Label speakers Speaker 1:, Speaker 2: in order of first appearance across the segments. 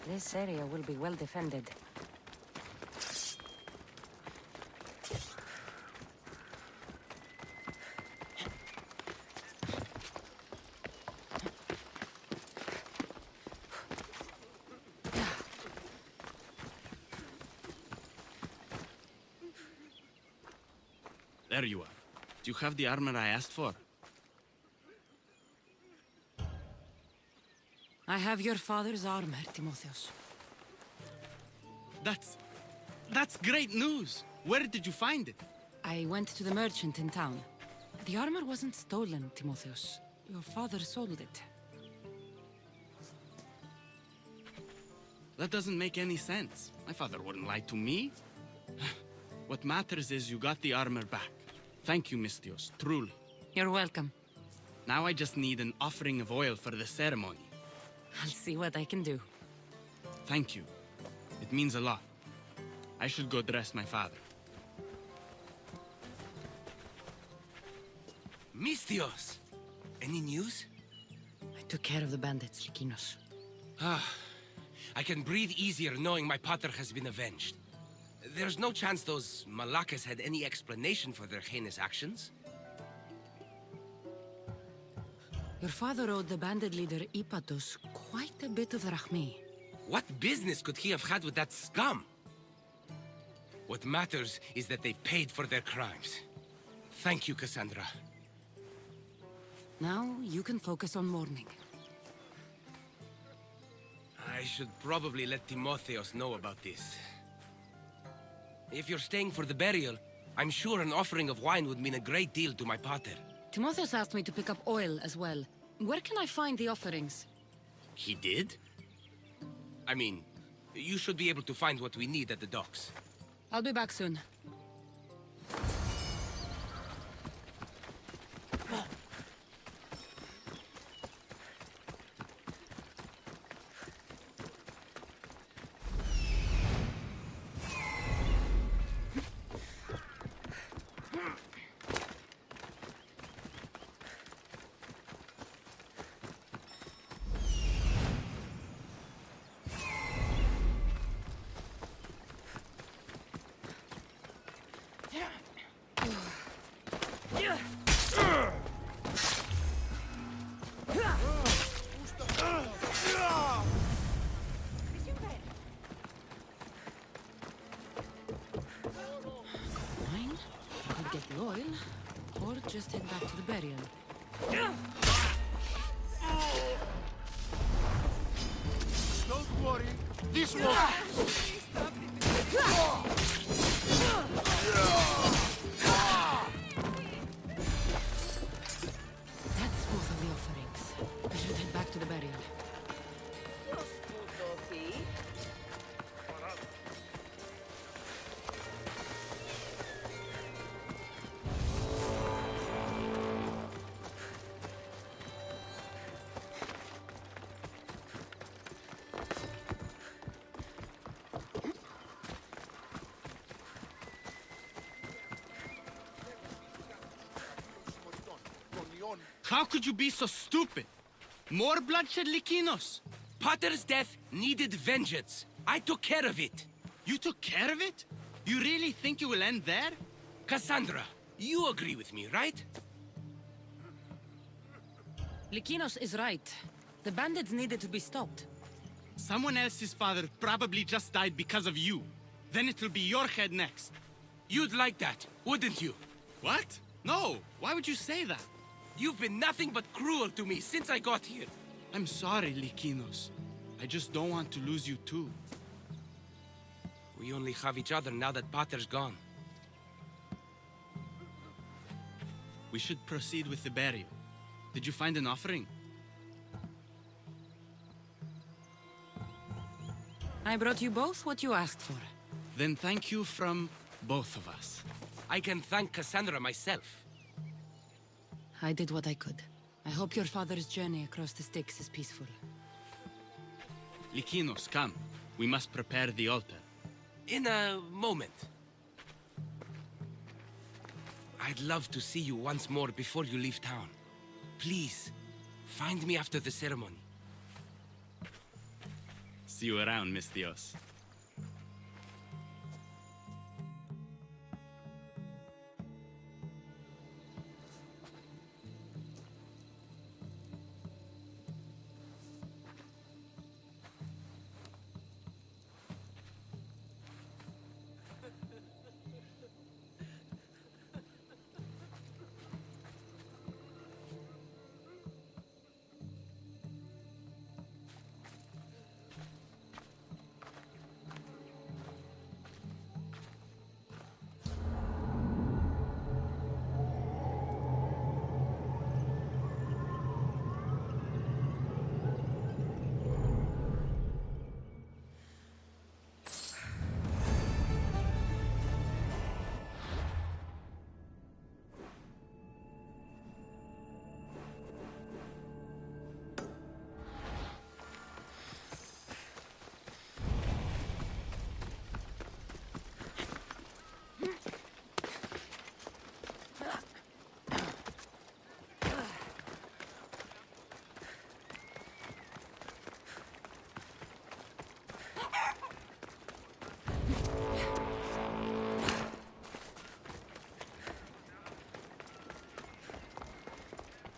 Speaker 1: This area will be well defended.
Speaker 2: There you are. Do you have the armor I asked for?
Speaker 1: I have your father's armor, Timotheus.
Speaker 2: That's great news! Where did you find it?
Speaker 1: I went to the merchant in town. The armor wasn't stolen, Timotheus. Your father sold it.
Speaker 2: That doesn't make any sense. My father wouldn't lie to me. What matters is you got the armor back. Thank you, Misthios, truly.
Speaker 1: You're welcome.
Speaker 2: Now I just need an offering of oil for the ceremony.
Speaker 1: I'll see what I can do.
Speaker 2: Thank you. It means a lot. I should go dress my father.
Speaker 3: Misthios! Any news?
Speaker 1: I took care of the bandits, Likinos.
Speaker 3: I can breathe easier knowing my pater has been avenged. There's no chance those Malakas had any explanation for their heinous actions?
Speaker 1: Your father owed the bandit leader Ipatos quite a bit of rachmi.
Speaker 3: What business could he have had with that scum? What matters is that they've paid for their crimes. Thank you, Cassandra.
Speaker 1: Now you can focus on mourning.
Speaker 3: I should probably let Timotheos know about this. If you're staying for the burial, I'm sure an offering of wine would mean a great deal to my pater.
Speaker 1: Timotheus asked me to pick up oil as well. Where can I find the offerings?
Speaker 3: He did? I mean, you should be able to find what we need at the docks.
Speaker 1: I'll be back soon. Or just head back to the burial.
Speaker 4: Don't worry, this will...
Speaker 1: That's both of the offerings. I should head back to the burial.
Speaker 2: How could you be so stupid? More bloodshed, Likinos?
Speaker 3: Pater's death needed vengeance. I took care of it.
Speaker 2: You took care of it? You really think you will end there?
Speaker 3: Cassandra, you agree with me, right?
Speaker 1: Likinos is right. The bandits needed to be stopped.
Speaker 2: Someone else's father probably just died because of you. Then it will be your head next.
Speaker 3: You'd like that, wouldn't you?
Speaker 2: What? No, why would you say that?
Speaker 3: You've been nothing but cruel to me since I got here.
Speaker 2: I'm sorry, Likinos. I just don't want to lose you too.
Speaker 3: We only have each other now that Pater's gone.
Speaker 2: We should proceed with the burial. Did you find an offering?
Speaker 1: I brought you both what you asked for.
Speaker 2: Then thank you from both of us.
Speaker 3: I can thank Cassandra myself.
Speaker 1: I did what I could. I hope your father's journey across the Styx is peaceful.
Speaker 2: Likinos, come. We must prepare the altar.
Speaker 3: In a moment. I'd love to see you once more before you leave town. Please, find me after the ceremony.
Speaker 2: See you around, Miss Dios.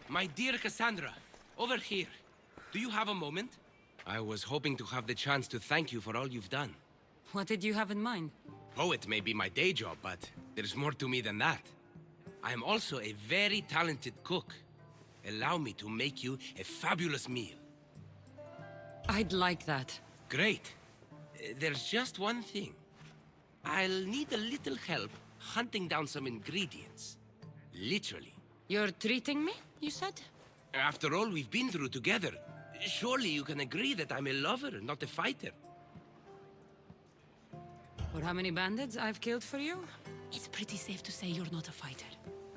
Speaker 3: My dear Cassandra, over here. Do you have a moment? I was hoping to have the chance to thank you for all you've done.
Speaker 1: What did you have in mind?
Speaker 3: Poet may be my day job, but there's more to me than that. I am also a very talented cook. Allow me to make you a fabulous meal.
Speaker 1: I'd like that.
Speaker 3: Great. There's just one thing. I'll need a little help hunting down some ingredients. Literally.
Speaker 1: You're treating me, you said?
Speaker 3: After all we've been through together, surely you can agree that I'm a lover, not a fighter.
Speaker 1: For how many bandits I've killed for you? It's pretty safe to say you're not a fighter.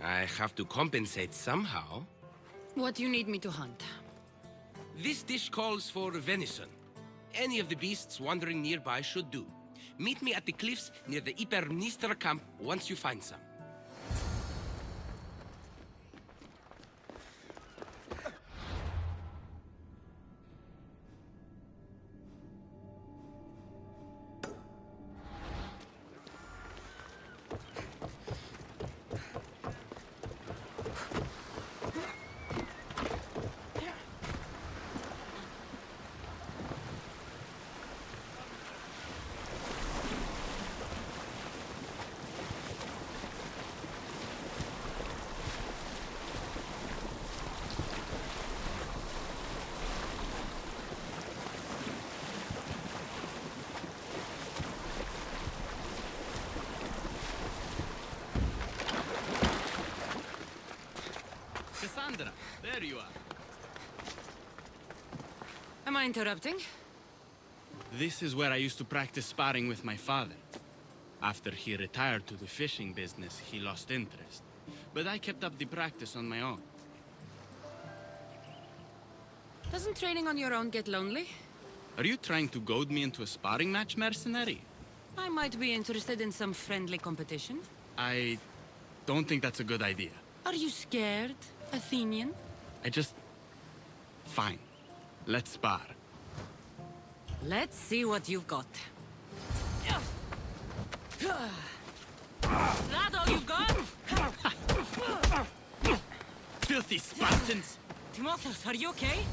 Speaker 3: I have to compensate somehow.
Speaker 1: What do you need me to hunt?
Speaker 3: This dish calls for venison. Any of the beasts wandering nearby should do. Meet me at the cliffs near the Ipernistra camp once you find some.
Speaker 2: Cassandra, there you are.
Speaker 1: Am I interrupting?
Speaker 2: This is where I used to practice sparring with my father. After he retired to the fishing business, he lost interest. But I kept up the practice on my own.
Speaker 1: Doesn't training on your own get lonely?
Speaker 2: Are you trying to goad me into a sparring match, mercenary?
Speaker 1: I might be interested in some friendly competition.
Speaker 2: I don't think that's a good idea.
Speaker 1: Are you scared, Athenian?
Speaker 2: Fine. Let's spar.
Speaker 1: Let's see what you've got. That all you've got?
Speaker 2: Filthy Spartans!
Speaker 1: Timotheus, are you okay?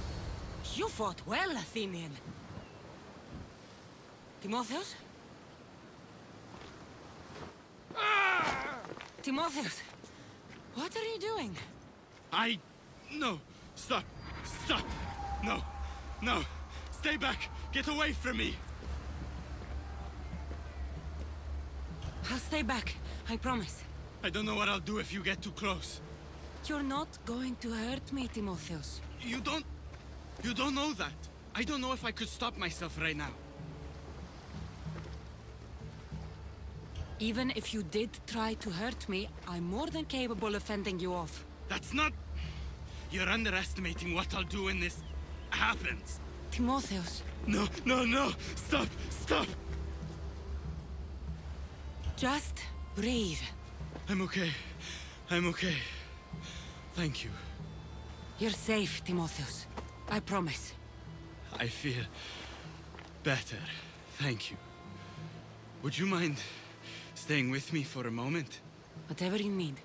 Speaker 1: You fought well, Athenian. Timotheus? Timotheus, what are you doing?
Speaker 2: No! Stop! Stop! No! No! Stay back! Get away from me!
Speaker 1: I'll stay back, I promise.
Speaker 2: I don't know what I'll do if you get too close.
Speaker 1: You're not going to hurt me, Timotheus.
Speaker 2: You don't know that. I don't know if I could stop myself right now.
Speaker 1: Even if you did try to hurt me, I'm more than capable of fending you off.
Speaker 2: That's not... You're underestimating what I'll do when this happens.
Speaker 1: Timotheus,
Speaker 2: No, no, no! Stop! Stop!
Speaker 1: just breathe.
Speaker 2: I'm okay. I'm okay. Thank you.
Speaker 1: You're safe, Timotheus. I promise.
Speaker 2: I feel better. Thank you. Would you mind staying with me for a moment?
Speaker 1: Whatever you need.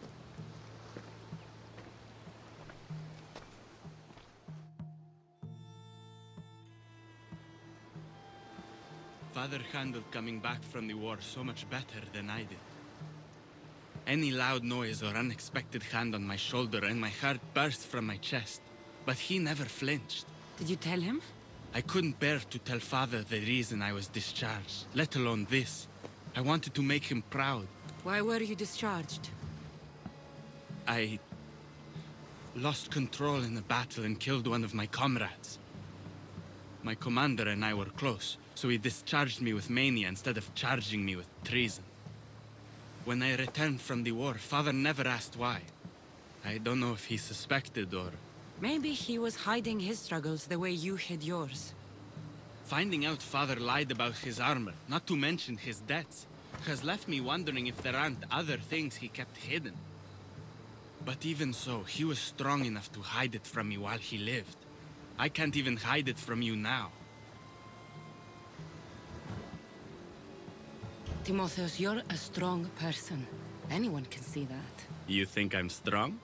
Speaker 2: Father handled coming back from the war so much better than I did. Any loud noise or unexpected hand on my shoulder and my heart burst from my chest. But he never flinched.
Speaker 1: Did you tell him?
Speaker 2: I couldn't bear to tell Father the reason I was discharged, let alone this. I wanted to make him proud.
Speaker 1: Why were you discharged?
Speaker 2: I lost control in a battle and killed one of my comrades. My commander and I were close, so he discharged me with mania instead of charging me with treason. When I returned from the war, Father never asked why. I don't know if he suspected or...
Speaker 1: Maybe he was hiding his struggles the way you hid yours.
Speaker 2: Finding out Father lied about his armor, not to mention his debts, has left me wondering if there aren't other things he kept hidden. But even so, he was strong enough to hide it from me while he lived. I can't even hide it from you now.
Speaker 1: Timotheus, you're a strong person. Anyone can see that.
Speaker 2: You think I'm strong?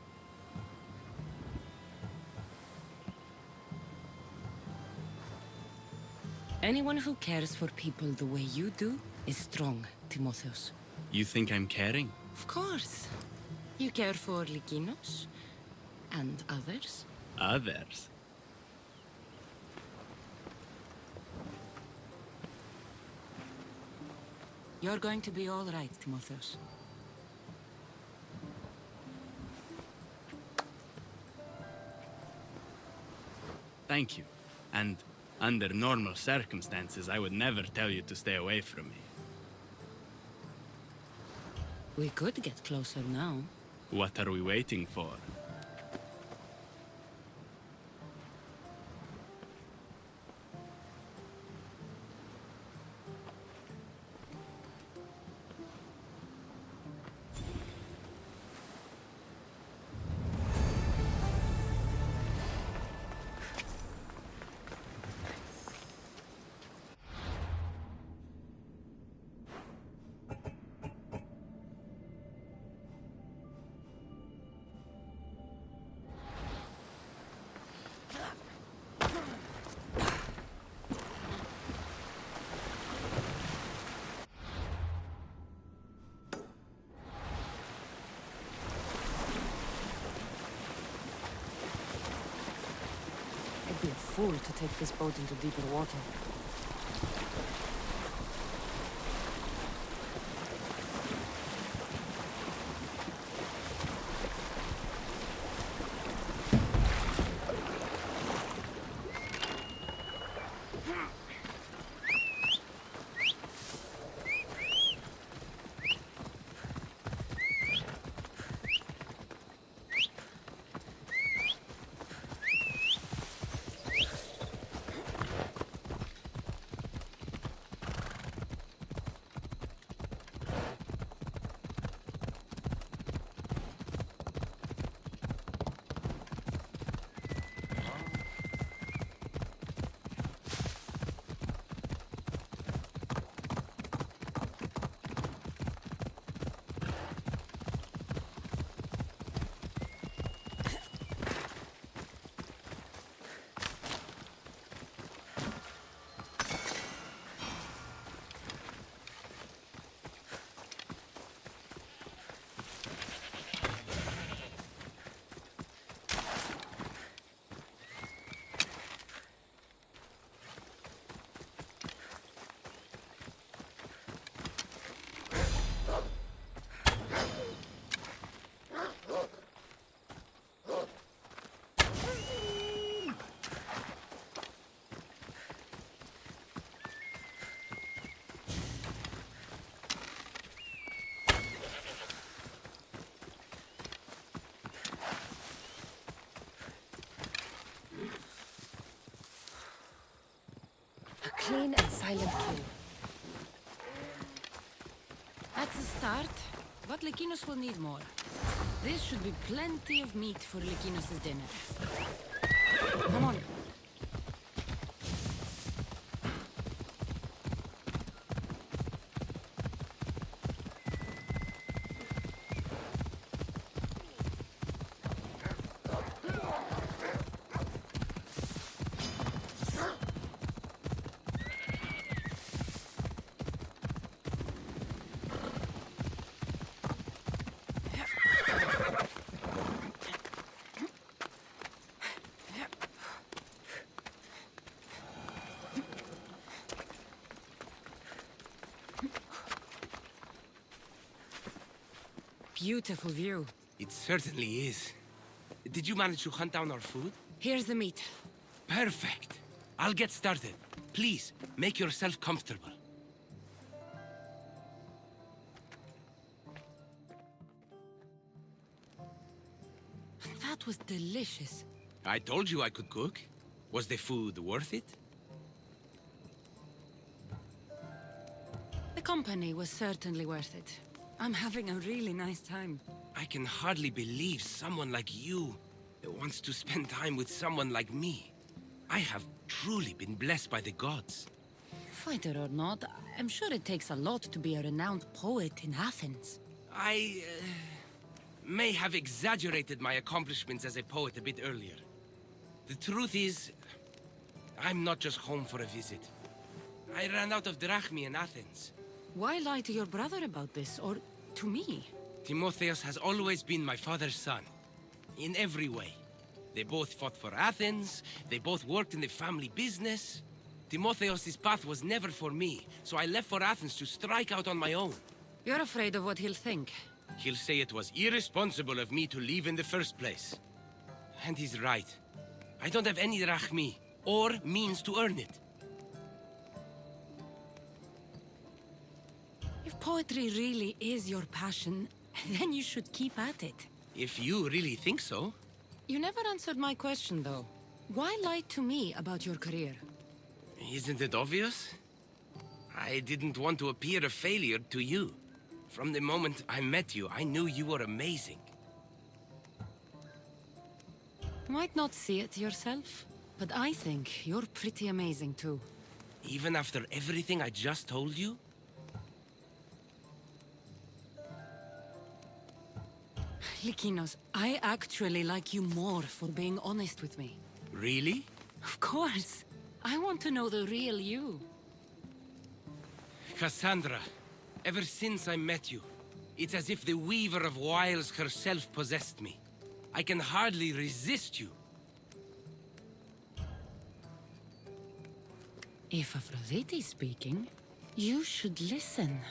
Speaker 1: Anyone who cares for people the way you do is strong, Timotheus.
Speaker 2: You think I'm caring?
Speaker 1: Of course. You care for Likinos and others.
Speaker 2: Others?
Speaker 1: You're going to be all right, Timotheus.
Speaker 2: Thank you. And under normal circumstances, I would never tell you to stay away from me.
Speaker 1: We could get closer now.
Speaker 2: What are we waiting for?
Speaker 1: I'd be a fool to take this boat into deeper water. clean and silent kill. That's a start, but Lekinos will need more. This should be plenty of meat for Lekinos' dinner. Come on. Beautiful view.
Speaker 3: It certainly is. Did you manage to hunt down our food?
Speaker 1: Here's the meat.
Speaker 3: Perfect. I'll get started. Please, make yourself comfortable.
Speaker 1: That was delicious.
Speaker 3: I told you I could cook. Was the food worth it?
Speaker 1: The company was certainly worth it. I'm having a really nice time.
Speaker 3: I can hardly believe someone like you wants to spend time with someone like me. I have truly been blessed by the gods.
Speaker 1: Fighter or not, I'm sure it takes a lot to be a renowned poet in Athens.
Speaker 3: I may have exaggerated my accomplishments as a poet a bit earlier. The truth is, I'm not just home for a visit. I ran out of drachmi in Athens.
Speaker 1: Why lie to your brother about this, or to me?
Speaker 3: Timotheus has always been my father's son, in every way. They both fought for Athens, they both worked in the family business. Timotheus' path was never for me, so I left for Athens to strike out on my own.
Speaker 1: You're afraid of what he'll think.
Speaker 3: He'll say it was irresponsible of me to leave in the first place. And he's right. I don't have any drachmi, or means to earn it.
Speaker 1: If poetry really is your passion, then you should keep at it.
Speaker 3: If you really think so.
Speaker 1: You never answered my question, though. Why lie to me about your career?
Speaker 3: Isn't it obvious? I didn't want to appear a failure to you. From the moment I met you, I knew you were amazing.
Speaker 1: Might not see it yourself, but I think you're pretty amazing, too.
Speaker 3: Even after everything I just told you?
Speaker 1: Likinos, I actually like you more for being honest with me.
Speaker 3: Really?
Speaker 1: Of course. I want to know the real you.
Speaker 3: Cassandra, ever since I met you, it's as if the Weaver of Wiles herself possessed me. I can hardly resist you.
Speaker 1: If Aphrodite's speaking, you should listen.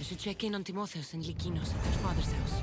Speaker 1: I should check in on Timotheus and Likinos at their father's house.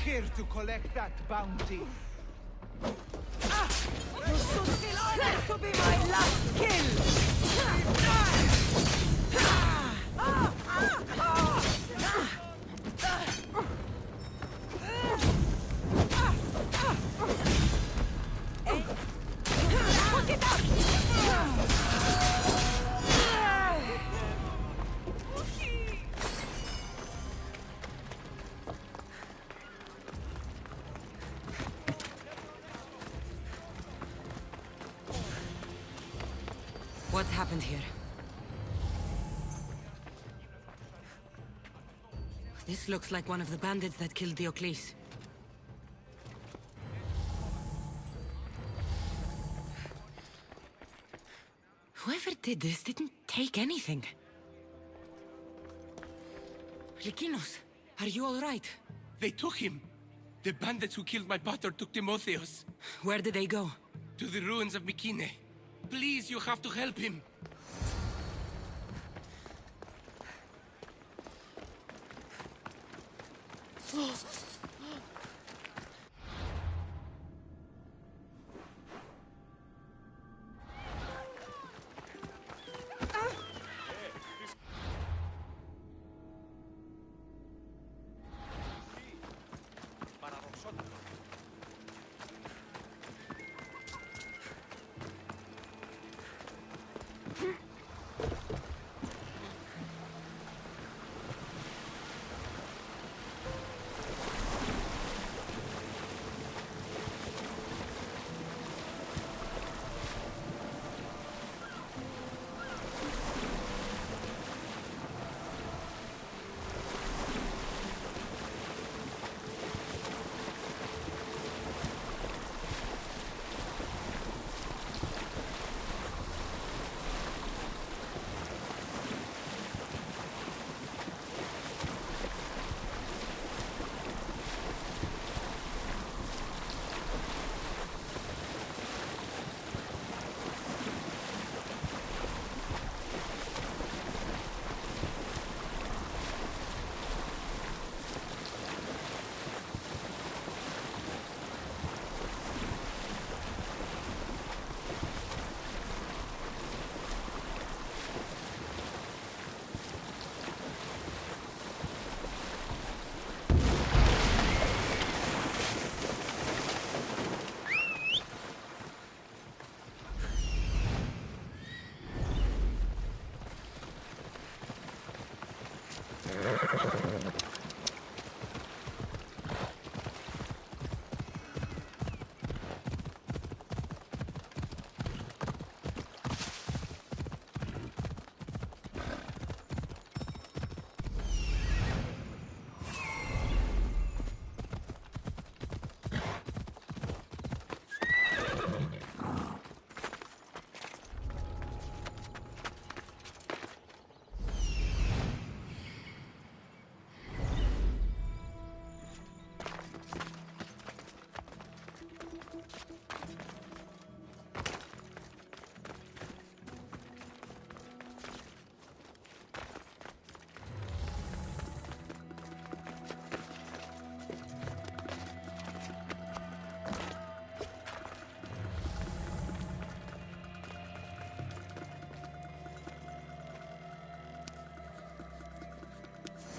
Speaker 5: here to collect that bounty.
Speaker 6: You should feel honored to be my last kill! Put it up!
Speaker 1: What's happened here? This looks like one of the bandits that killed Diocles. Whoever did this didn't take anything. Lykinos, are you all right?
Speaker 3: They took him. The bandits who killed my butter took Timotheos.
Speaker 1: Where did they go?
Speaker 3: To the ruins of Mykine. Please, you have to help him.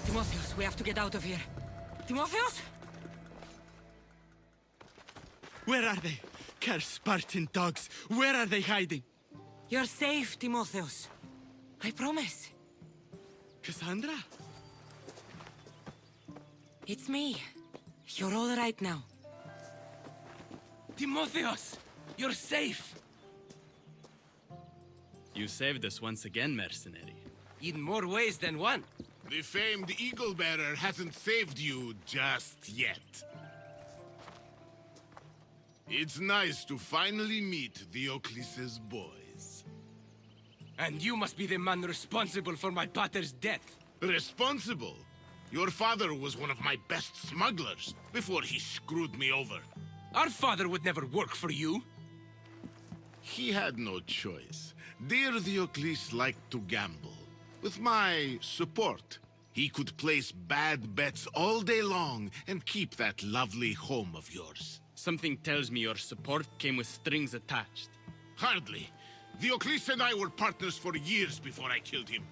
Speaker 1: Timotheos, we have to get out of here. Timotheos?
Speaker 2: Where are they? Cursed Spartan dogs. Where are they hiding?
Speaker 1: You're safe, Timotheos. I promise.
Speaker 2: Cassandra?
Speaker 1: It's me. You're all right now.
Speaker 3: Timotheos, you're safe.
Speaker 2: You saved us once again, mercenary.
Speaker 3: In more ways than one.
Speaker 4: The famed Eagle Bearer hasn't saved you just yet. It's nice to finally meet Diocles' boys.
Speaker 3: And you must be the man responsible for my pater's death.
Speaker 4: Responsible? Your father was one of my best smugglers before he screwed me over.
Speaker 3: Our father would never work for you.
Speaker 4: He had no choice. Dear Diocles liked to gamble. With my support, He could place bad bets all day long and keep that lovely home of yours.
Speaker 2: Something tells me your support came with strings attached.
Speaker 4: Hardly. Diocles and I were partners for years before I killed him.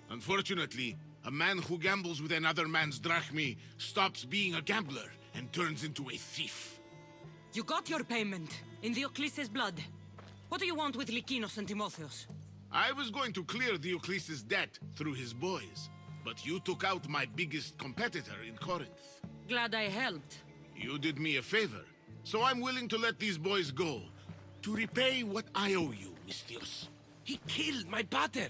Speaker 4: Unfortunately, a man who gambles with another man's drachmi stops being a gambler and turns into a thief.
Speaker 6: You got your payment, in Diocles' blood. What do you want with Lykinos and Timotheos?
Speaker 4: I was going to clear Diocles' debt through his boys, but you took out my biggest competitor in Corinth.
Speaker 6: Glad I helped.
Speaker 4: You did me a favor, so I'm willing to let these boys go, to repay what I owe you, Mistios.
Speaker 3: He killed my butter.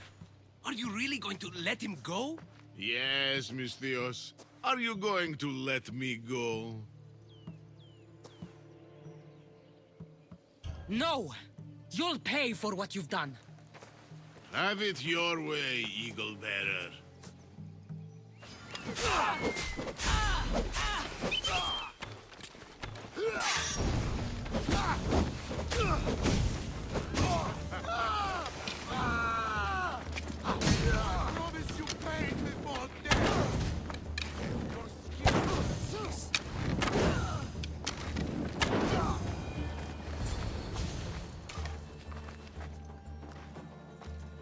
Speaker 3: Are you really going to let him go?
Speaker 4: Yes, Mistios. Are you going to let me go?
Speaker 6: No! You'll pay for what you've done.
Speaker 4: Have it your way, Eagle Bearer.
Speaker 5: Promise you paid before death. Your skin.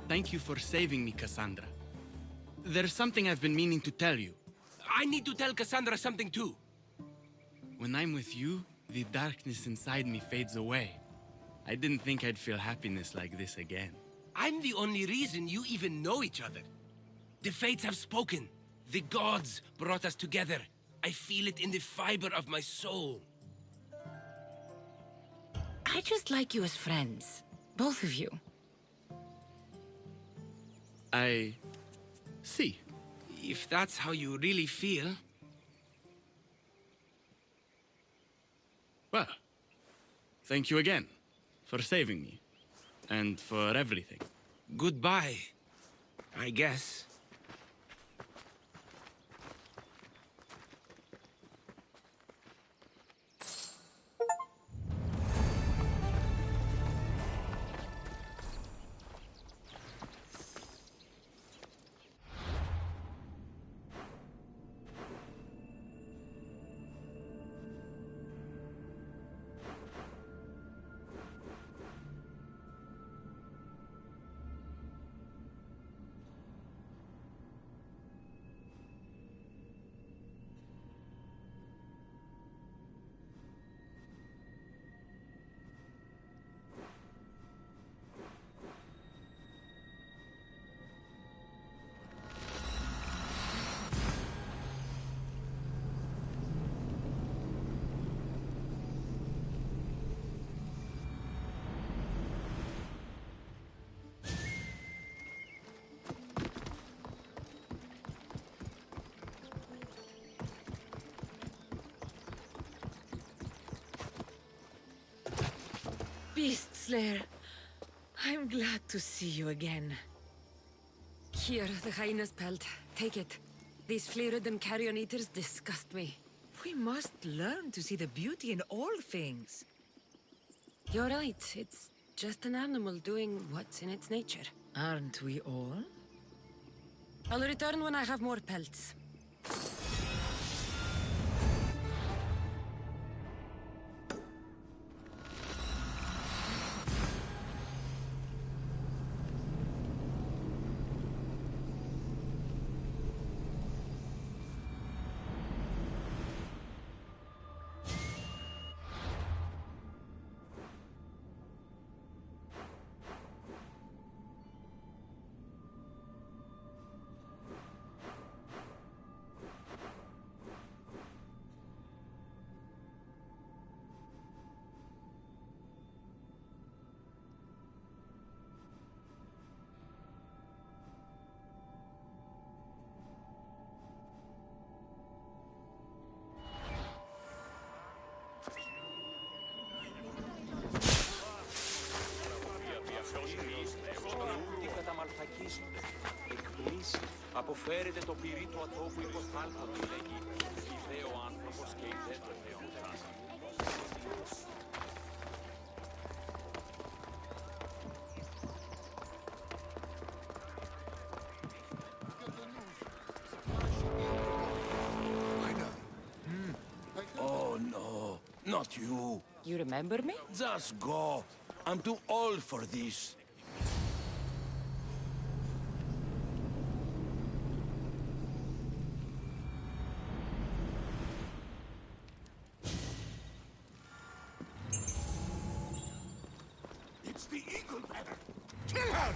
Speaker 2: Thank you for saving me, Cassandra. There's something I've been meaning to tell you.
Speaker 3: I need to tell Cassandra something too.
Speaker 2: When I'm with you, the darkness inside me fades away. I didn't think I'd feel happiness like this again.
Speaker 3: I'm the only reason you even know each other. The fates have spoken. The gods brought us together. I feel it in the fiber of my soul.
Speaker 1: I just like you as friends. Both of you.
Speaker 2: I see.
Speaker 3: If that's how you really feel.
Speaker 2: Well, thank you again for saving me. And for everything.
Speaker 3: Goodbye, I guess.
Speaker 1: Beast Slayer, I'm glad to see you again. Here, the hyena's pelt. Take it. These flea-ridden carrion eaters disgust me.
Speaker 6: We must learn to see the beauty in all things.
Speaker 1: You're right. It's just an animal doing what's in its nature.
Speaker 6: Aren't we all?
Speaker 1: I'll return when I have more pelts.
Speaker 7: Αποφέρεται το πυρί του ατόπου υποθάλπωτο, λέγει. Ιδέω άνθρωπος και ιδέτερ θεόντας.
Speaker 8: Not you.
Speaker 6: You remember me?
Speaker 8: Just go. I'm too old for this.
Speaker 4: It's the Eagle Banner! Kill her!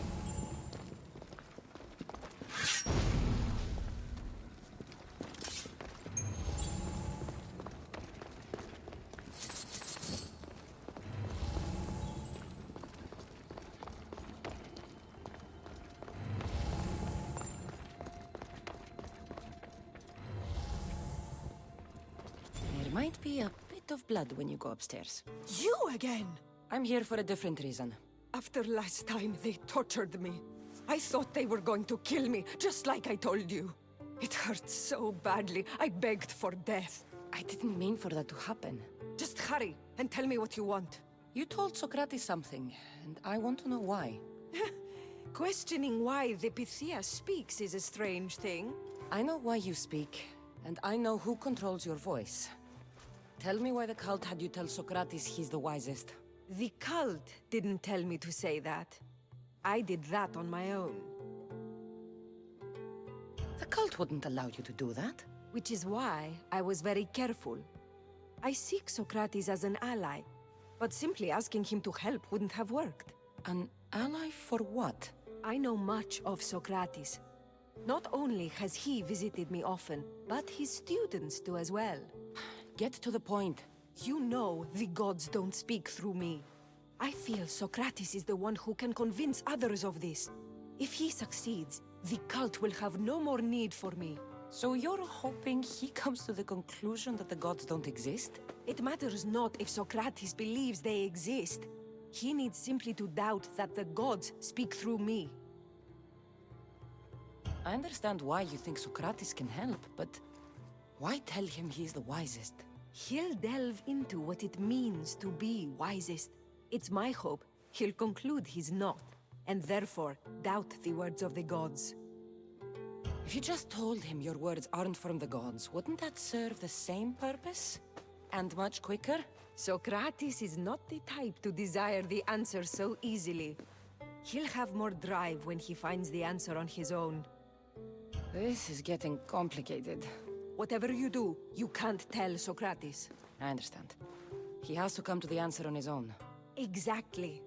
Speaker 6: There might be a bit of blood when you go upstairs.
Speaker 9: You again!
Speaker 6: I'm here for a different reason.
Speaker 9: After last time, they tortured me. I thought they were going to kill me, just like I told you. It hurt so badly, I begged for death.
Speaker 6: I didn't mean for that to happen.
Speaker 9: Just hurry, and tell me what you want.
Speaker 6: You told Socrates something, and I want to know why.
Speaker 9: Questioning why the Pythia speaks is a strange thing.
Speaker 6: I know why you speak, and I know who controls your voice. Tell me why the cult had you tell Socrates he's the wisest.
Speaker 9: The cult didn't tell me to say that. I did that on my own.
Speaker 6: The cult wouldn't allow you to do that.
Speaker 9: Which is why I was very careful. I seek Socrates as an ally, but simply asking him to help wouldn't have worked.
Speaker 6: An ally for what?
Speaker 9: I know much of Socrates. Not only has he visited me often, but his students do as well.
Speaker 6: Get to the point.
Speaker 9: You know the gods don't speak through me. I feel Socrates is the one who can convince others of this. If he succeeds, the cult will have no more need for me.
Speaker 6: So you're hoping he comes to the conclusion that the gods don't exist?
Speaker 9: It matters not if Socrates believes they exist. He needs simply to doubt that the gods speak through me.
Speaker 6: I understand why you think Socrates can help, but why tell him he's the wisest?
Speaker 9: He'll delve into what it means to be wisest. It's my hope he'll conclude he's not, and therefore doubt the words of the gods.
Speaker 6: If you just told him your words aren't from the gods, wouldn't that serve the same purpose? And much quicker?
Speaker 9: Socrates is not the type to desire the answer so easily. He'll have more drive when he finds the answer on his own.
Speaker 6: This is getting complicated.
Speaker 9: Whatever you do, you can't tell Socrates.
Speaker 6: I understand. He has to come to the answer on his own.
Speaker 9: Exactly.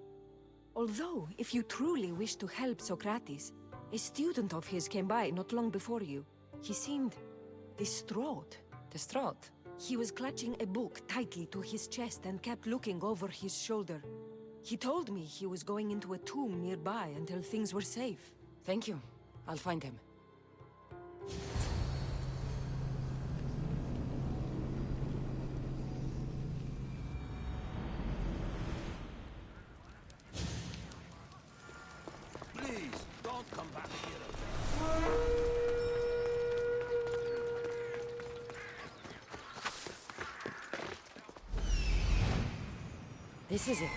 Speaker 9: Although, if you truly wish to help Socrates, a student of his came by not long before you. He seemed distraught.
Speaker 6: Distraught?
Speaker 9: He was clutching a book tightly to his chest and kept looking over his shoulder. He told me he was going into a tomb nearby until things were safe.
Speaker 6: Thank you. I'll find him.
Speaker 8: Please, don't come back here.
Speaker 6: This is it.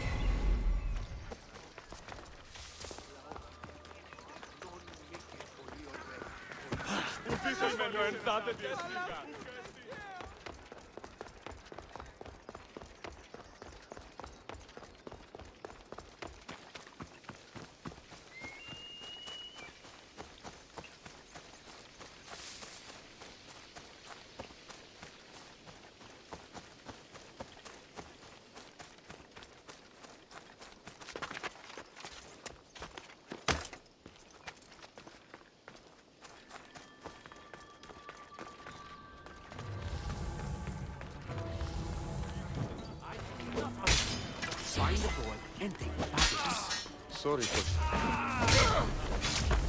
Speaker 3: Find the boy and take the package.
Speaker 5: Sorry for...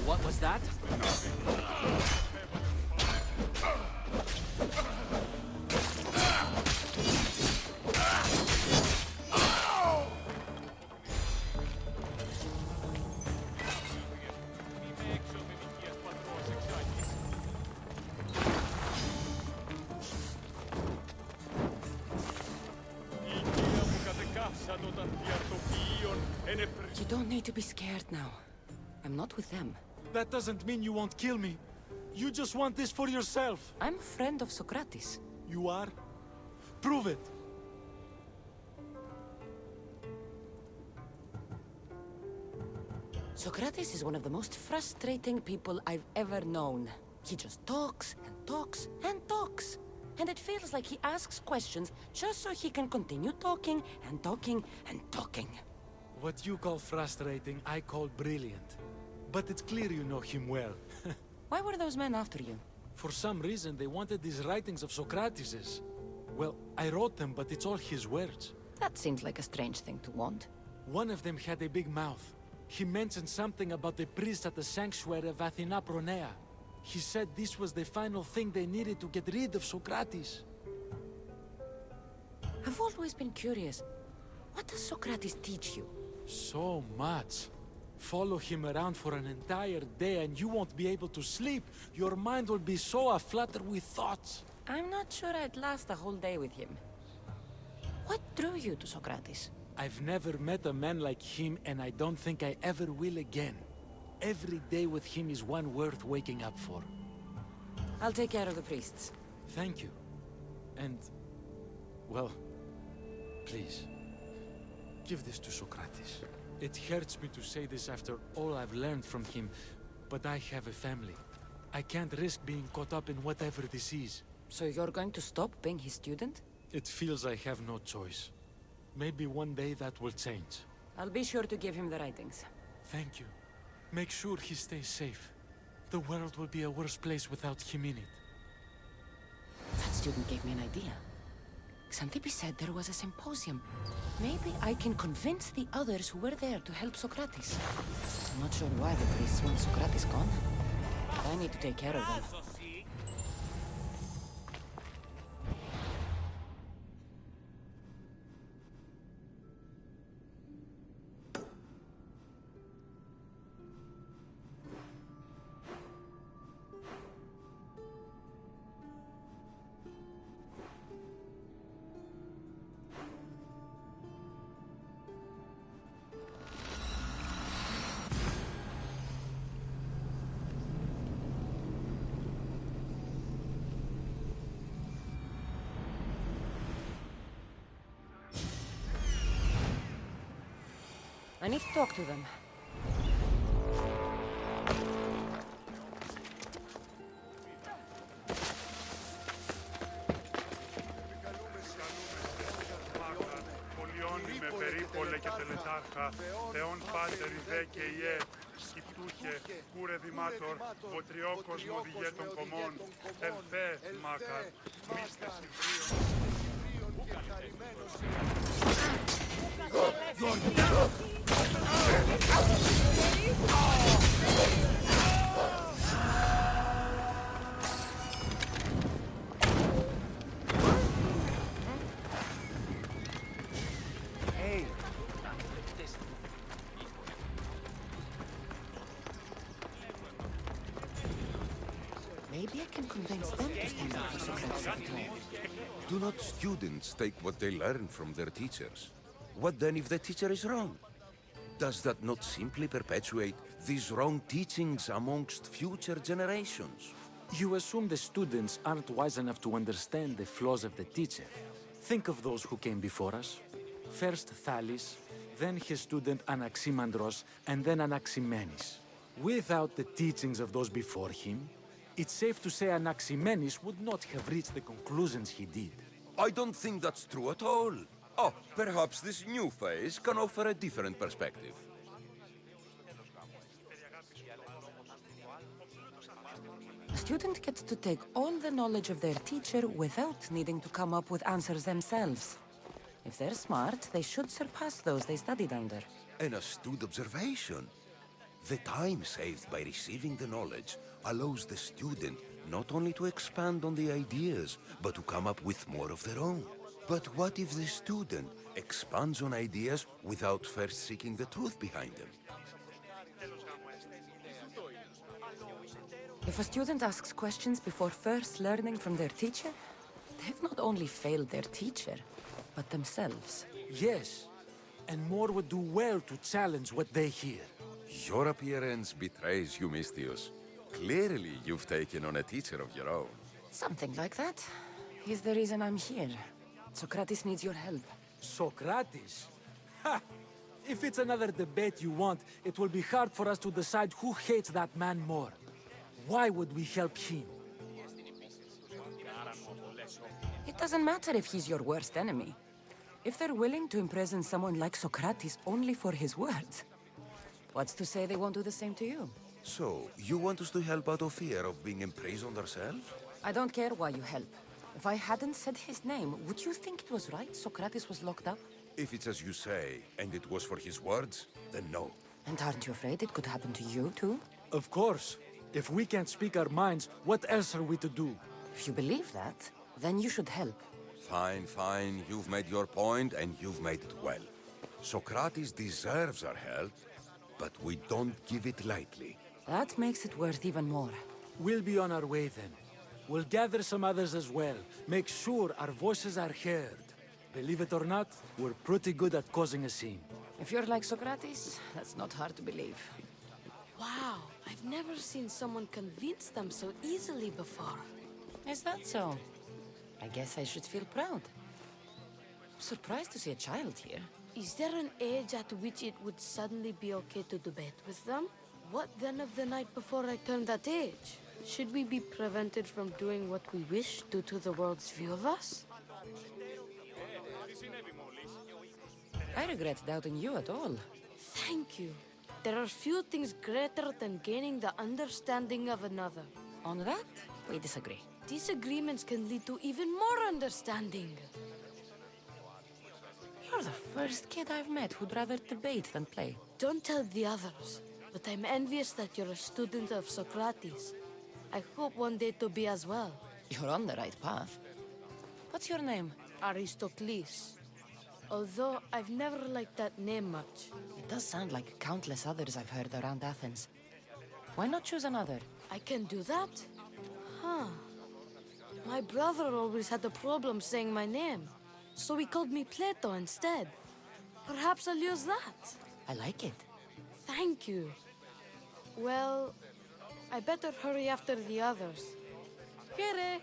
Speaker 3: What was that?
Speaker 6: You don't need to be scared now. I'm not with them.
Speaker 10: That doesn't mean you won't kill me. You just want this for yourself.
Speaker 6: I'm a friend of Socrates.
Speaker 10: You are? Prove it.
Speaker 6: Socrates is one of the most frustrating people I've ever known. He just talks and talks and talks. And it feels like he asks questions just so he can continue talking and talking and talking.
Speaker 10: What you call frustrating, I call brilliant. But it's clear you know him well.
Speaker 6: Why were those men after you?
Speaker 10: For some reason, they wanted these writings of Socrates's. Well, I wrote them, but it's all his words.
Speaker 6: That seems like a strange thing to want.
Speaker 10: One of them had a big mouth. He mentioned something about the priest at the sanctuary of Athena Pronea. He said this was the final thing they needed to get rid of Socrates.
Speaker 6: I've always been curious. What does Socrates teach you?
Speaker 10: So much. Follow him around for an entire day and you won't be able to sleep. Your mind will be so aflutter with thoughts.
Speaker 6: I'm not sure I'd last a whole day with him. What drew you to Socrates?
Speaker 10: I've never met a man like him and I don't think I ever will again. Every day with him is one worth waking up for.
Speaker 6: I'll take care of the priests.
Speaker 10: Thank you. And, well, please, give this to Socrates. It hurts me to say this after all I've learned from him, but I have a family. I can't risk being caught up in whatever this is.
Speaker 6: So you're going to stop being his student?
Speaker 10: It feels I have no choice. Maybe one day that will change.
Speaker 6: I'll be sure to give him the writings.
Speaker 10: Thank you. Make sure he stays safe. The world will be a worse place without him in it.
Speaker 6: That student gave me an idea. Xanthippe said there was a symposium. Maybe I can convince the others who were there to help Socrates. I'm not sure why the priests want Socrates gone, but I need to take care of them. I need to talk to them.
Speaker 11: Πολιώνει με περίπολε και τελετάρχα, θεόν πάτερ ιδέ και ιέ, σκυπτούχε, κούρε δημάτορ, βοτριόκος μοδηγέτων κομμών, ελθέ μάκαρ, μίστε συμβρίων και χαρημένος
Speaker 6: Maybe I can convince them to stand up for Socrates at all.
Speaker 12: Do not students take what they learn from their teachers? What then if the teacher is wrong? Does that not simply perpetuate these wrong teachings amongst future generations?
Speaker 10: You assume the students aren't wise enough to understand the flaws of the teacher. Think of those who came before us. First Thales, then his student Anaximandros, and then Anaximenes. Without the teachings of those before him, it's safe to say Anaximenes would not have reached the conclusions he did.
Speaker 12: I don't think that's true at all. Oh, perhaps this new phase can offer a different perspective.
Speaker 6: A student gets to take all the knowledge of their teacher without needing to come up with answers themselves. If they're smart, they should surpass those they studied under.
Speaker 12: An astute observation. The time saved by receiving the knowledge allows the student not only to expand on the ideas, but to come up with more of their own. But what if the student expands on ideas without first seeking the truth behind them?
Speaker 6: If a student asks questions before first learning from their teacher, they've not only failed their teacher, but themselves.
Speaker 10: Yes, and more would do well to challenge what they hear.
Speaker 12: Your appearance betrays you, Mystius. Clearly, you've taken on a teacher of your own.
Speaker 6: Something like that. He's the reason I'm here. Socrates needs your help.
Speaker 10: Socrates? Ha! If it's another debate you want, it will be hard for us to decide who hates that man more. Why would we help him?
Speaker 6: It doesn't matter if he's your worst enemy. If they're willing to imprison someone like Socrates only for his words, what's to say they won't do the same to you?
Speaker 12: So, you want us to help out of fear of being imprisoned ourselves?
Speaker 6: I don't care why you help. If I hadn't said his name, would you think it was right Socrates was locked up?
Speaker 12: If it's as you say, and it was for his words, then no.
Speaker 6: And aren't you afraid it could happen to you, too?
Speaker 10: Of course. If we can't speak our minds, what else are we to do?
Speaker 6: If you believe that, then you should help.
Speaker 12: Fine, fine. You've made your point, and you've made it well. Socrates deserves our help, but we don't give it lightly.
Speaker 6: That makes it worth even more.
Speaker 10: We'll be on our way then. We'll gather some others as well. Make sure our voices are heard. Believe it or not, we're pretty good at causing a scene.
Speaker 6: If you're like Socrates, that's not hard to believe.
Speaker 13: Wow, I've never seen someone convince them so easily before.
Speaker 6: Is that so? I guess I should feel proud. I'm surprised to see a child here.
Speaker 13: Is there an age at which it would suddenly be okay to debate with them? What then of the night before I turned that age? Should we be prevented from doing what we wish due to the world's view of us?
Speaker 6: I regret doubting you at all.
Speaker 13: Thank you. There are few things greater than gaining the understanding of another.
Speaker 6: On that, we disagree.
Speaker 13: Disagreements can lead to even more understanding.
Speaker 6: You're the first kid I've met who'd rather debate than play.
Speaker 13: Don't tell the others, but I'm envious that you're a student of Socrates. I hope one day to be as well.
Speaker 6: You're on the right path. What's your name?
Speaker 13: Aristocles. Although I've never liked that name much.
Speaker 6: It does sound like countless others I've heard around Athens. Why not choose another?
Speaker 13: I can do that? Huh. My brother always had a problem saying my name, so he called me Plato instead. Perhaps I'll use that.
Speaker 6: I like it.
Speaker 13: Thank you. Well, I better hurry after the others. Here.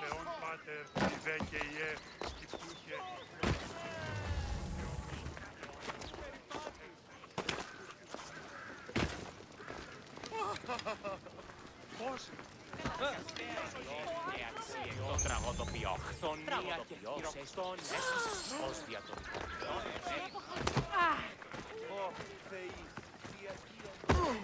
Speaker 11: Θεόν Πάτερ, η δε και η η πτούχε, πώς?
Speaker 7: Το τραγωδοποιώ. Χθονία και χειροκτών έσωσες ως διατομικό. Ω, Θεοί, διαγείον.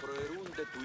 Speaker 8: Προαιρούνται του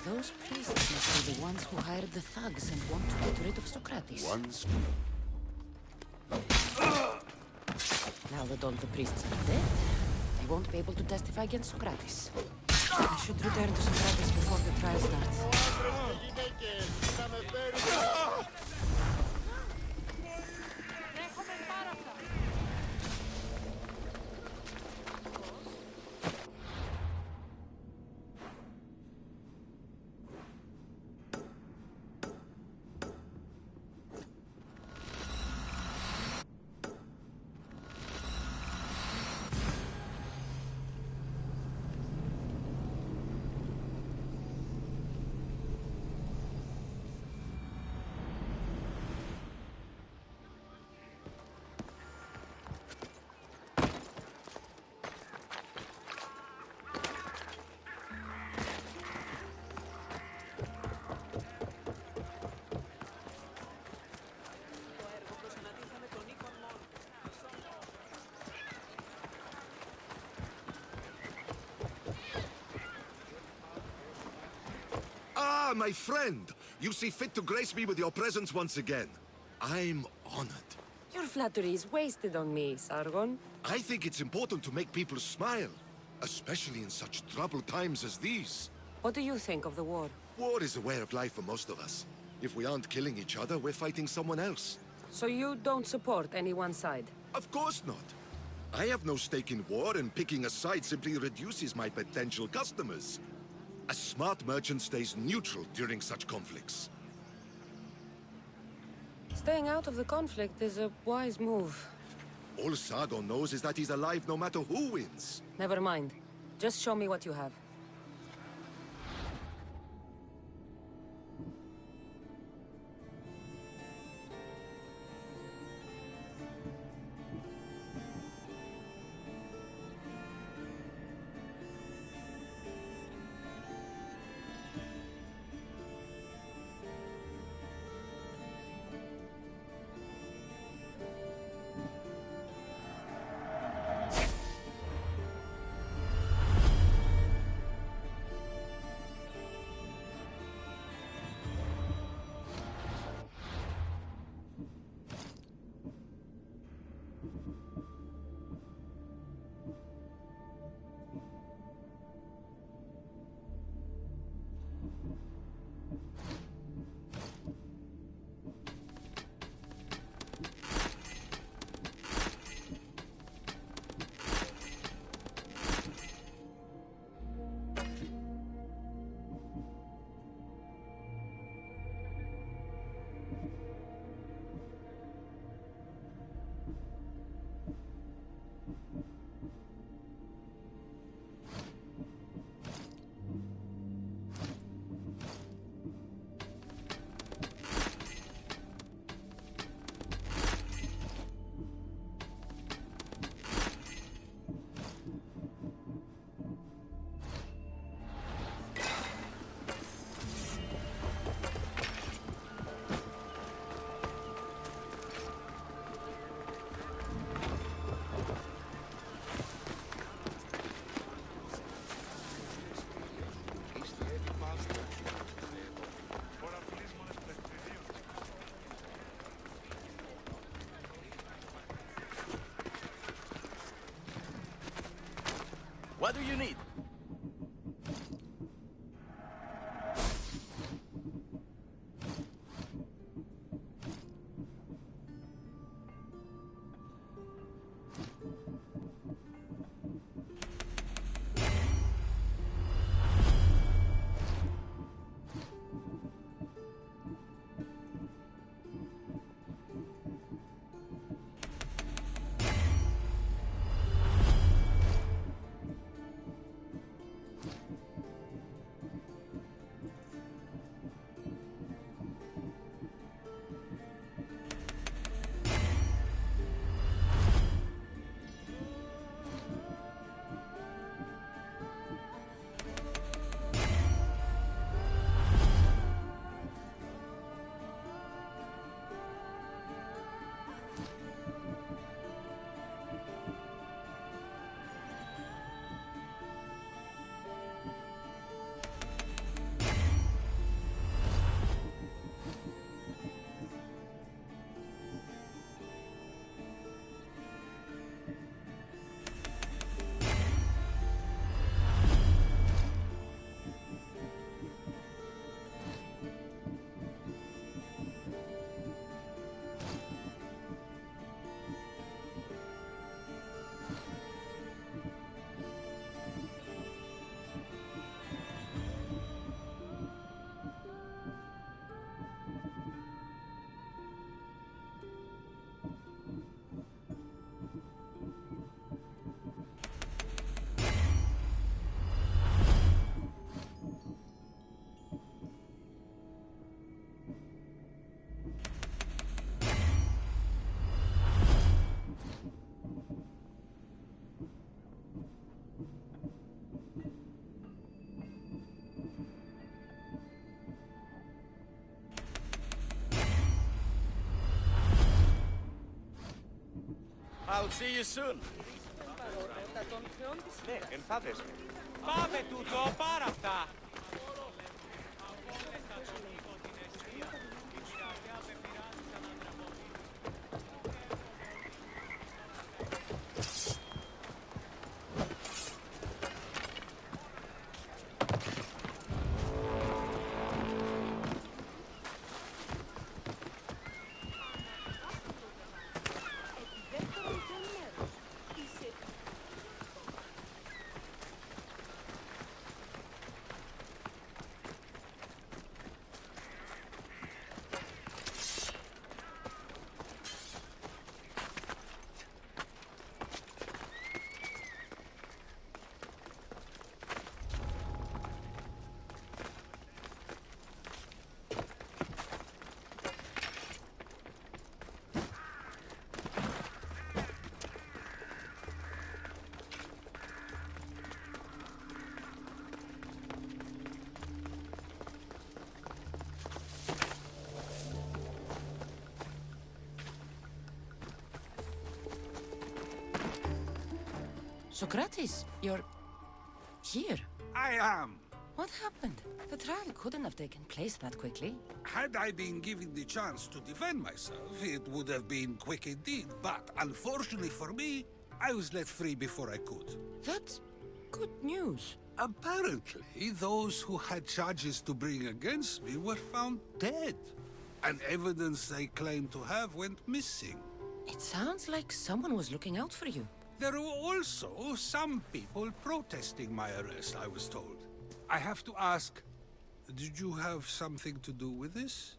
Speaker 6: Those priests must be the ones who hired the thugs and want to get rid of Socrates.
Speaker 12: Once.
Speaker 6: Now that all the priests are dead, they won't be able to testify against Socrates. I should return to Socrates before the trial starts.
Speaker 14: Ah, my friend! You see fit to grace me with your presence once again. I'm honored.
Speaker 15: Your flattery is wasted on me, Sargon.
Speaker 14: I think it's important to make people smile, especially in such troubled times as these.
Speaker 15: What do you think of the war?
Speaker 14: War is a way of life for most of us. If we aren't killing each other, we're fighting someone else.
Speaker 15: So you don't support any one side?
Speaker 14: Of course not. I have no stake in war, and picking a side simply reduces my potential customers. A smart merchant stays neutral during such conflicts.
Speaker 15: Staying out of the conflict is a wise move.
Speaker 14: All Sargon knows is that he's alive no matter who wins.
Speaker 15: Never mind. Just show me what you have.
Speaker 8: What do you need? I'll see you soon. Ναι, ενθάδες. Πάμε τούτο, πάρα αυτά.
Speaker 6: Socrates, you're here.
Speaker 16: I am.
Speaker 6: What happened? The trial couldn't have taken place that quickly.
Speaker 16: Had I been given the chance to defend myself, it would have been quick indeed. But unfortunately for me, I was let free before I could.
Speaker 6: That's good news.
Speaker 16: Apparently, those who had charges to bring against me were found dead. And evidence they claimed to have went missing.
Speaker 6: It sounds like someone was looking out for you.
Speaker 16: There were also some people protesting my arrest, I was told. I have to ask, did you have something to do with this?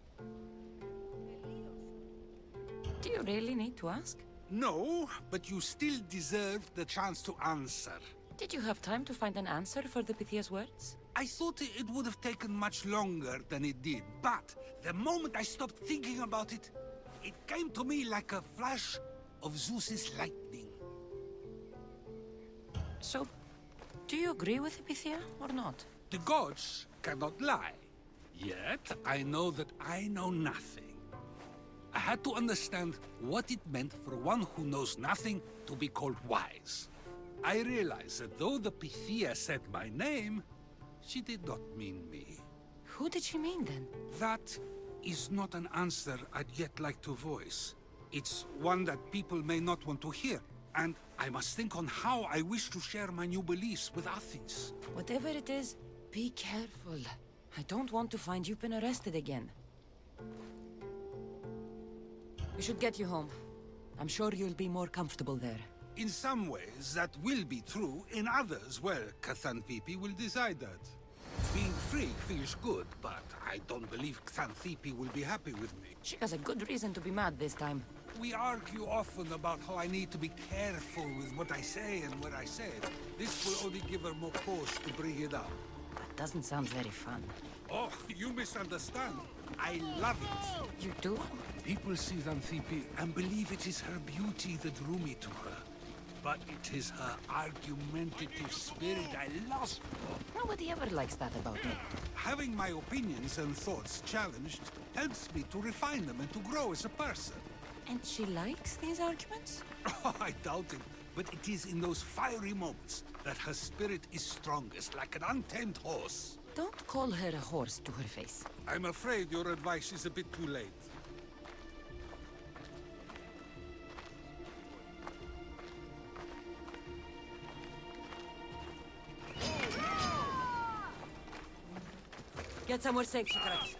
Speaker 6: Do you really need to ask?
Speaker 16: No, but you still deserve the chance to answer.
Speaker 6: Did you have time to find an answer for the Pythia's words?
Speaker 16: I thought it would have taken much longer than it did, but the moment I stopped thinking about it, it came to me like a flash of Zeus's lightning.
Speaker 6: So, do you agree with Pythia or not?
Speaker 16: The gods cannot lie. Yet, I know that I know nothing. I had to understand what it meant for one who knows nothing to be called wise. I realized that though the Pythia said my name, she did not mean me.
Speaker 6: Who did she mean then?
Speaker 16: That is not an answer I'd yet like to voice. It's one that people may not want to hear. And I must think on how I wish to share my new beliefs with Athens.
Speaker 6: Whatever it is, be careful. I don't want to find you've been arrested again. We should get you home. I'm sure you'll be more comfortable there.
Speaker 16: In some ways, that will be true. In others, well, Xanthippe will decide that. Being free feels good, but I don't believe Xanthippe will be happy with me.
Speaker 6: She has a good reason to be mad this time.
Speaker 16: We argue often about how I need to be careful with what I say and what I said. This will only give her more cause to bring it up.
Speaker 6: That doesn't sound very fun.
Speaker 16: Oh, you misunderstand. I love it.
Speaker 6: You do?
Speaker 16: People see Xanthippe and believe it is her beauty that drew me to her. But it is her argumentative spirit I lost for.
Speaker 6: Nobody ever likes that about me.
Speaker 16: Having my opinions and thoughts challenged helps me to refine them and to grow as a person.
Speaker 6: And she likes these arguments?
Speaker 16: Oh, I doubt it. But it is in those fiery moments that her spirit is strongest, like an untamed horse.
Speaker 6: Don't call her a horse to her face.
Speaker 16: I'm afraid your advice is a bit too late.
Speaker 6: Get somewhere safe, Socrates.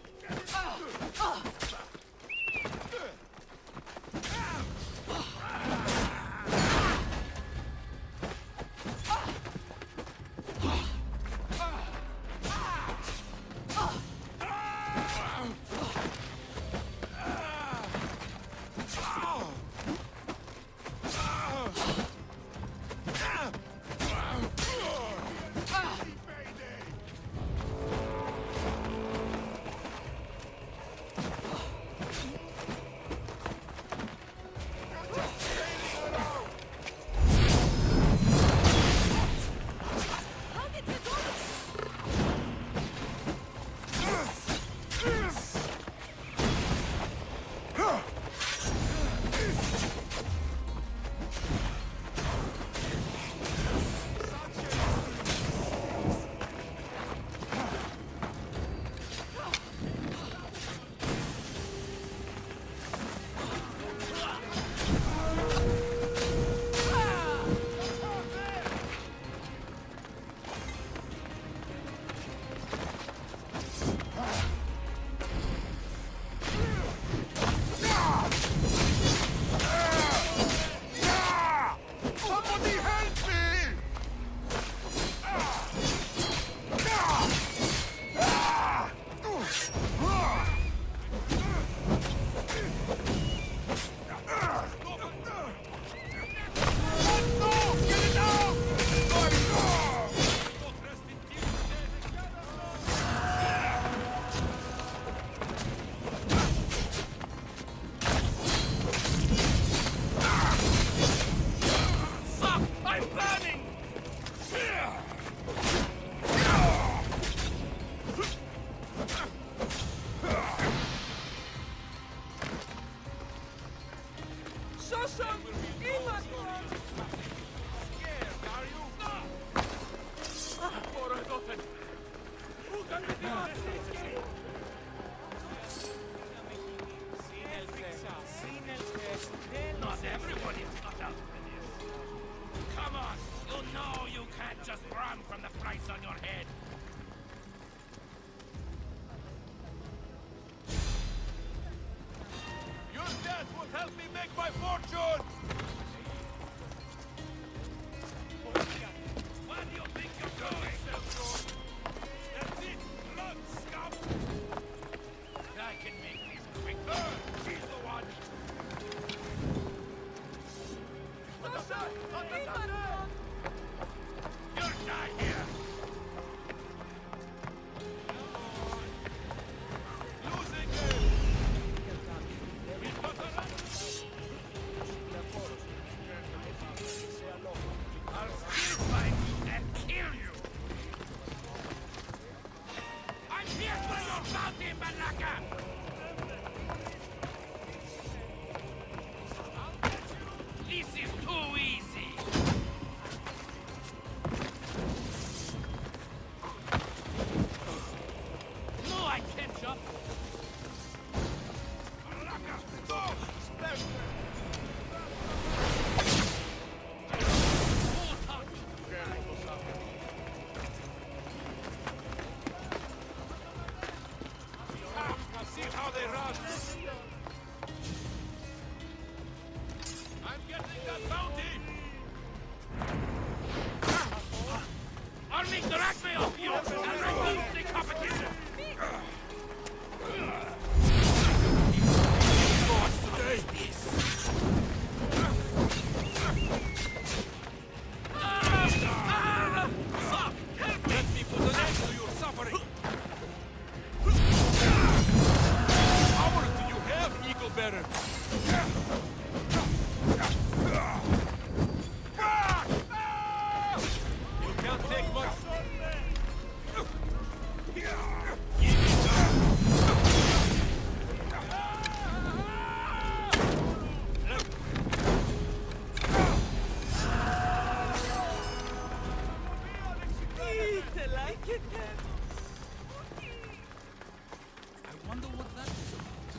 Speaker 16: I wonder what that is about.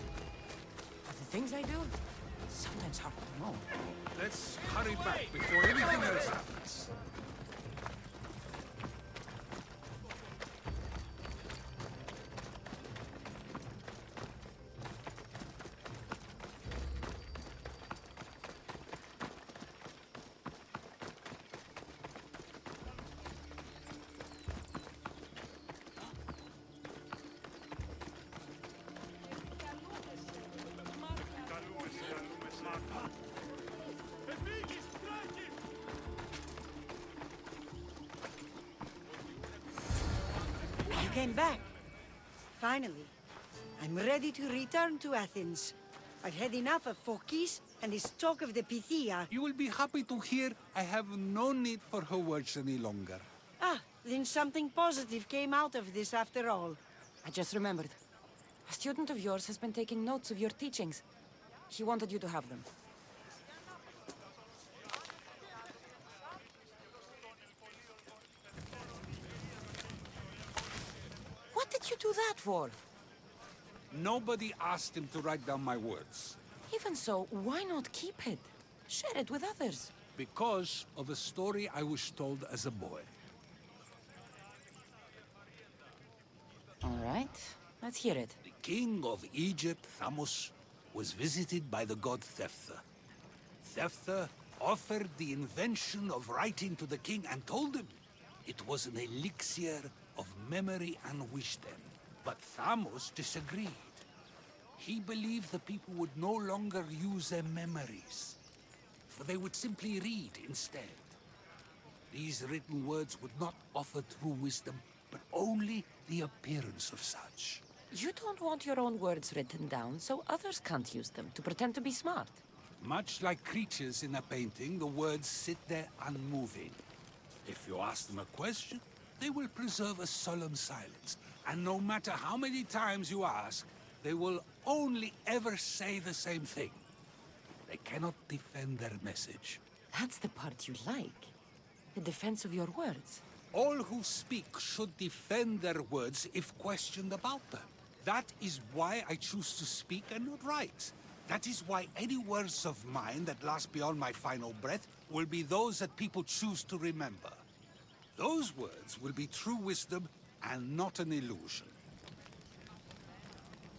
Speaker 6: The things I do? Sometimes hard to know.
Speaker 16: Let's hurry back before anything else happens.
Speaker 17: You came back. Finally. I'm ready to return to Athens. I've had enough of Phokis and this talk of the Pythia.
Speaker 16: You will be happy to hear I have no need for her words any longer.
Speaker 17: Ah, then something positive came out of this after all.
Speaker 6: I just remembered. A student of yours has been taking notes of your teachings. He wanted you to have them. What did you do that for?
Speaker 16: Nobody asked him to write down my words.
Speaker 6: Even so, why not keep it? Share it with others.
Speaker 16: Because of a story I was told as a boy.
Speaker 6: All right, let's hear it.
Speaker 16: The king of Egypt, Thamos, was visited by the god Thephtha. Thephtha offered the invention of writing to the king and told him it was an elixir of memory and wisdom. But Thamos disagreed. He believed the people would no longer use their memories, for they would simply read instead. These written words would not offer true wisdom, but only the appearance of such.
Speaker 6: You don't want your own words written down, so others can't use them to pretend to be smart.
Speaker 16: Much like creatures in a painting, the words sit there unmoving. If you ask them a question, they will preserve a solemn silence. And no matter how many times you ask, they will only ever say the same thing. They cannot defend their message.
Speaker 6: That's the part you like. The defense of your words.
Speaker 16: All who speak should defend their words if questioned about them. That is why I choose to speak and not write. That is why any words of mine that last beyond my final breath will be those that people choose to remember. Those words will be true wisdom and not an illusion.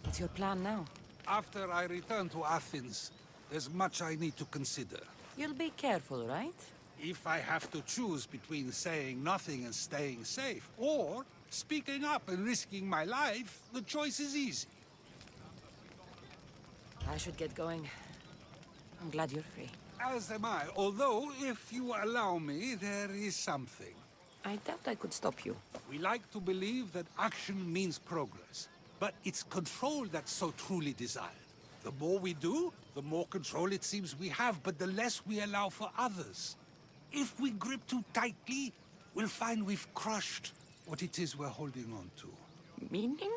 Speaker 6: What's your plan now?
Speaker 16: After I return to Athens, there's much I need to consider.
Speaker 6: You'll be careful, right?
Speaker 16: If I have to choose between saying nothing and staying safe, or speaking up and risking my life, the choice is easy.
Speaker 6: I should get going. I'm glad you're free.
Speaker 16: As am I, although, if you allow me, there is something.
Speaker 6: I doubt I could stop you.
Speaker 16: We like to believe that action means progress, but it's control that's so truly desired. The more we do, the more control it seems we have, but the less we allow for others. If we grip too tightly, we'll find we've crushed what it is we're holding on to.
Speaker 6: Meaning?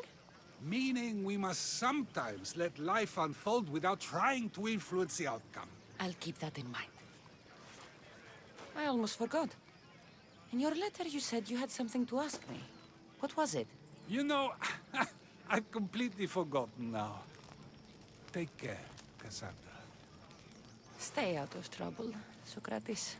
Speaker 16: Meaning we must sometimes let life unfold without trying to influence the outcome.
Speaker 6: I'll keep that in mind. I almost forgot. In your letter you said you had something to ask me. What was it?
Speaker 16: You know, I've completely forgotten now. Take care, Cassandra.
Speaker 6: Stay out of trouble, Socrates.